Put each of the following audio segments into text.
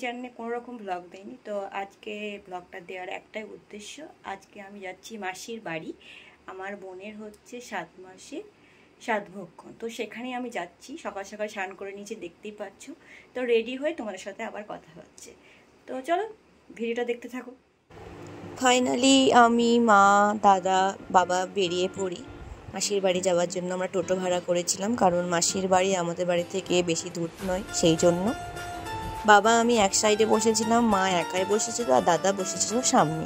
চ্যানেলে কোনো রকম ব্লগ দেয়নি। তো আজকে ব্লগটা দেওয়ার একটাই উদ্দেশ্য, আজকে আমি যাচ্ছি মাসির বাড়ি। আমার বোনের হচ্ছে 7 মাসে 7 ভক্ষণ, তো সেখানেই আমি যাচ্ছি। সকাল সকাল স্নান করে নিচে, দেখতেই পাচ্ছ। তো রেডি হয়ে তোমাদের সাথে আবার কথা হচ্ছে। তো চলো ভিডিওটা দেখতে থাকো। ফাইনালি আমি, মা, দাদা, বাবা বেরিয়ে পড়ি মাসির বাড়ি যাওয়ার জন্য। আমরা টোটো ভাড়া করেছিলাম, কারণ মাসির বাড়ি আমাদের বাড়ি থেকে বেশি দূর নয়, সেই জন্য। বাবা আমি এক সাইডে বসেছিলাম, মা একাই বসেছিল, আর দাদা বসেছিল সামনে।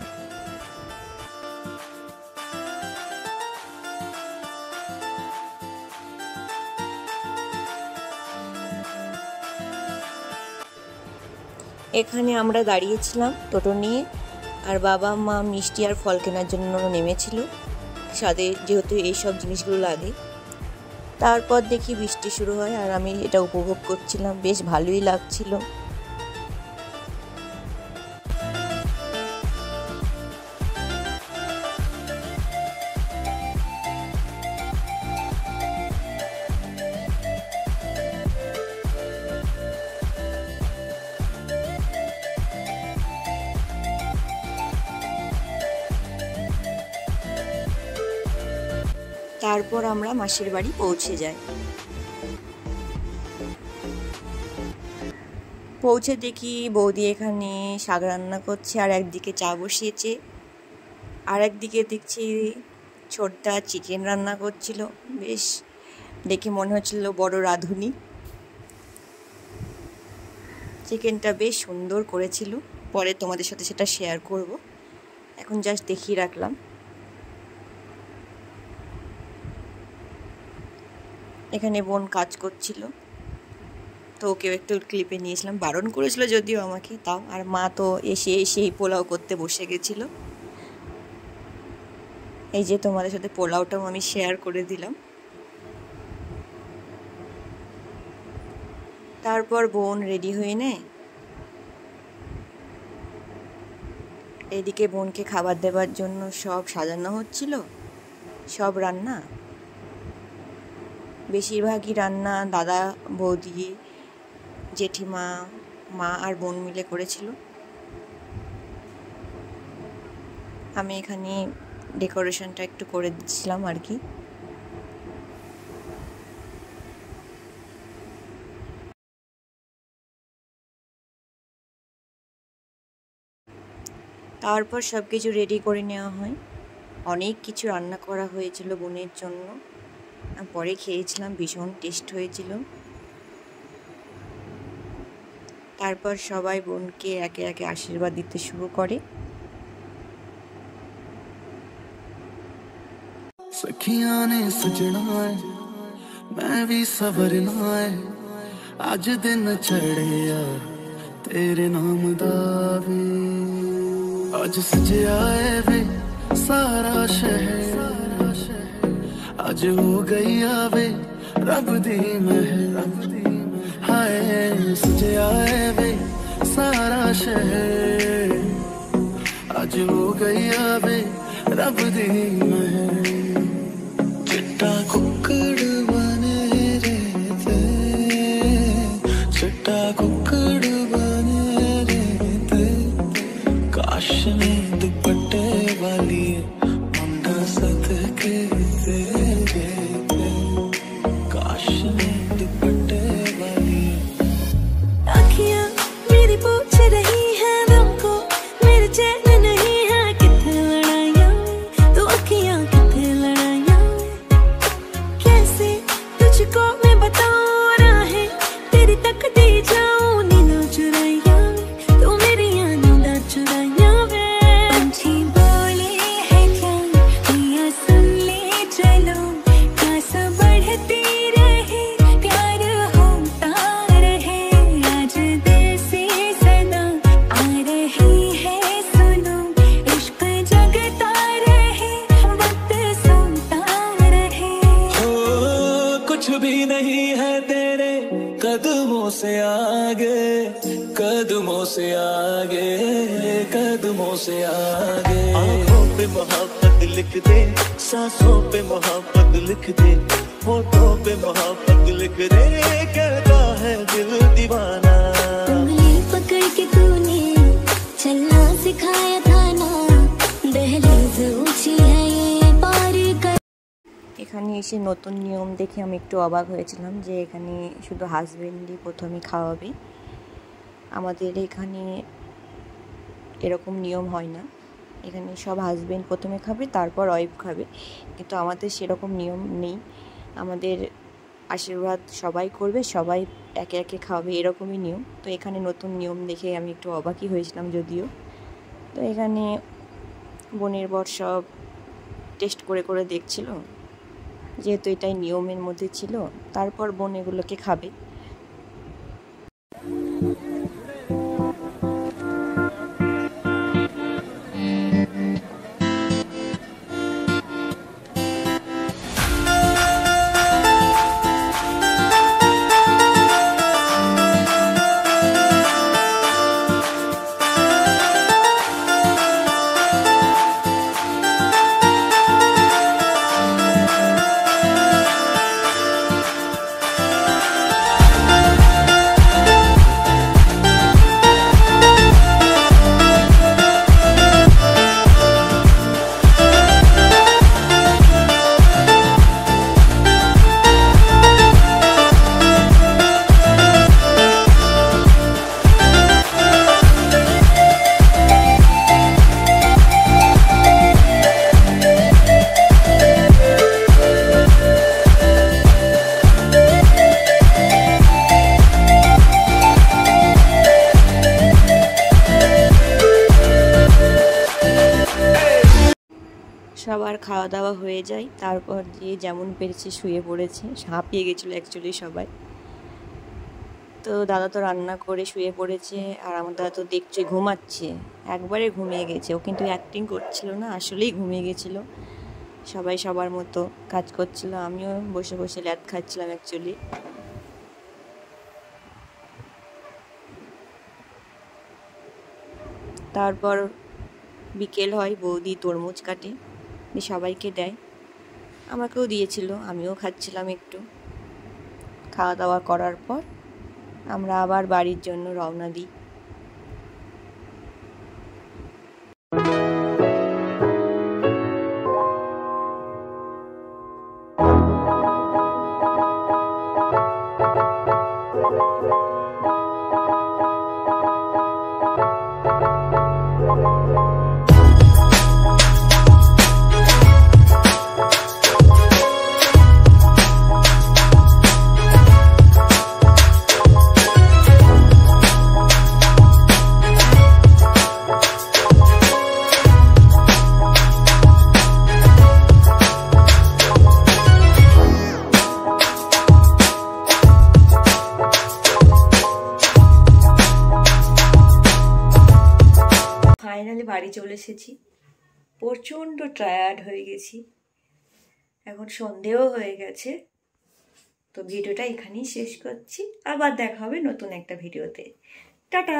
এখানে আমরা দাঁড়িয়েছিলাম টোটো নিয়ে, আর বাবা মা মিষ্টি আর ফল কেনার জন্য নেমেছিল সাথে, যেহেতু এইসব জিনিসগুলো লাগে। তারপর দেখি বৃষ্টি শুরু হয়, আর আমি এটা উপভোগ করছিলাম, বেশ ভালোই লাগছিল। তারপর আমরা মাসির বাড়ি পৌঁছে যাই। পৌঁছে দেখি বৌদি এখানে শাক রান্না করছে, আর একদিকে চা বসিয়েছে, আর একদিকে দেখছি ছোটদা চিকেন রান্না করছিল। বেশ দেখে মনে হচ্ছিল বড় রাঁধুনি। চিকেনটা বেশ সুন্দর করেছিল, পরে তোমাদের সাথে সেটা শেয়ার করব, এখন জাস্ট দেখিয়ে রাখলাম। এখানে বোন কাজ করছিল, তো ওকেও একটু ক্লিপে নিয়েছিলাম, বারণ করেছিল যদিও আমাকে, তাও। আর মা তো এসেই পোলাও করতে বসে গেছিল। এই যে তোমাদের সাথে পোলাওটাও আমি শেয়ার করে দিলাম। তারপর বোন রেডি হয়ে নেয়, এদিকে বোনকে খাবার দেবার জন্য সব সাজানো হচ্ছিল, সব রান্না, বেশিরভাগই রান্না দাদা, বৌদি, জেঠিমা, মা আর বোন মিলে করেছিল। আমি এখানে ডেকোরেশনটা একটু করে দিচ্ছিলাম আর কি। তারপর সব কিছু রেডি করে নেওয়া হয়। অনেক কিছু রান্না করা হয়েছিল বোনের জন্য, পরে খেয়েছিলাম, ভীষণ টেস্ট হয়েছিল। তারপর সবাই বোনকে একে একে আশীর্বাদ দিতে শুরু করে। सखियां ने सजना है मैं भी सवरना है अज दिन चढ़े यार तेरे नाम दा वे अज सजया है वे सारा शहर अज हो गई आवे रब दी महर हाय सजया है वे सारा शहर अज हो गई आवे रब दी महर चिट्टा कुक्कड़ बने रहते चिट्टा कुक्कड़ बने रहते काश में दुपट्टे वाली मुंडा सदके तेरे काश में दुपट्टे वाली आँखियाँ मेरी पूछ रही है हमको मेरे चैन नहीं है कितने लड़ाइयाँ तो आँखियाँ कितने लड़ाइयाँ कैसे तुझको मैं बताऊँ राहें तेरी तक दी जाऊँ नींदों चुराइयाँ तो मेरी नींदों चुराइयाँ वे पंछी बोले है क्या मियाँ सुन ले चलो प्यास बढ़ती रहे प्यार होता रहे आज दिल से सदा आ रही है सुनो इश्क जगता रहे वक्त सुनता रहे हो कुछ भी नहीं है तेरे कदमों से आगे कदमों से आगे कदमों से आगे आँखों पे मोहब्बत लिख दे सांसों पे मोहब्बत लिख दे होठों पे मोहब्बत लिख दे कहता है दिल दीवाना उंगली पकड़ के चलना सिखाया था ना, दहलीज ऊंची है ये पारी कर। এখানে এসে নতুন নিয়ম দেখে আমি একটু অবাক হয়েছিলাম যে এখানে শুধু হাজবেন্ডই প্রথমে খাওয়াবে। আমাদের এখানে এরকম নিয়ম হয় না, এখানে সব হাজবেন্ড প্রথমে খাবে তারপর ওয়াইফ খাবে, কিন্তু আমাদের সেরকম নিয়ম নেই। আমাদের আশীর্বাদ সবাই করবে, সবাই একে একে খাওয়াবে, এরকমই নিয়ম। তো এখানে নতুন নিয়ম দেখে আমি একটু অবাকই হয়েছিলাম যদিও। তো এখানে বোনের বর সব টেস্ট করে করে দেখছিল, যেহেতু এটাই নিয়মের মধ্যে ছিল। তারপর বোন এগুলোকে খাবে। সবার খাওয়া দাওয়া হয়ে যায়, তারপর যে যেমন পেরেছে শুয়ে পড়েছে। হাঁপিয়ে গেছিলো অ্যাকচুয়ালি সবাই। তো দাদা তো রান্না করে শুয়ে পড়েছে, আর আমার দাদা তো দেখছে ঘুমাচ্ছে, একবারে ঘুমিয়ে গেছে। ও কিন্তু অ্যাক্টিং করছিল না, আসলেই ঘুমিয়ে গেছিলো। সবাই সবার মতো কাজ করছিল, আমিও বসে বসে ল্যাদ খাচ্ছিলাম অ্যাকচুয়ালি। তারপর বিকেল হয়, বৌদি তরমুজ কাটে, সবাইকে দেয়, আমাকেও দিয়েছিল, আমিও খাচ্ছিলাম একটু। খাওয়া দাওয়া করার পর আমরা আবার বাড়ির জন্য রওনা দিই। ফাইনালি বাড়ি চলে এসেছি, প্রচণ্ড টায়ার্ড হয়ে গেছি, এখন সন্ধেও হয়ে গেছে। তো ভিডিওটা এখানেই শেষ করছি, আবার দেখা হবে নতুন একটা ভিডিওতে। টাটা।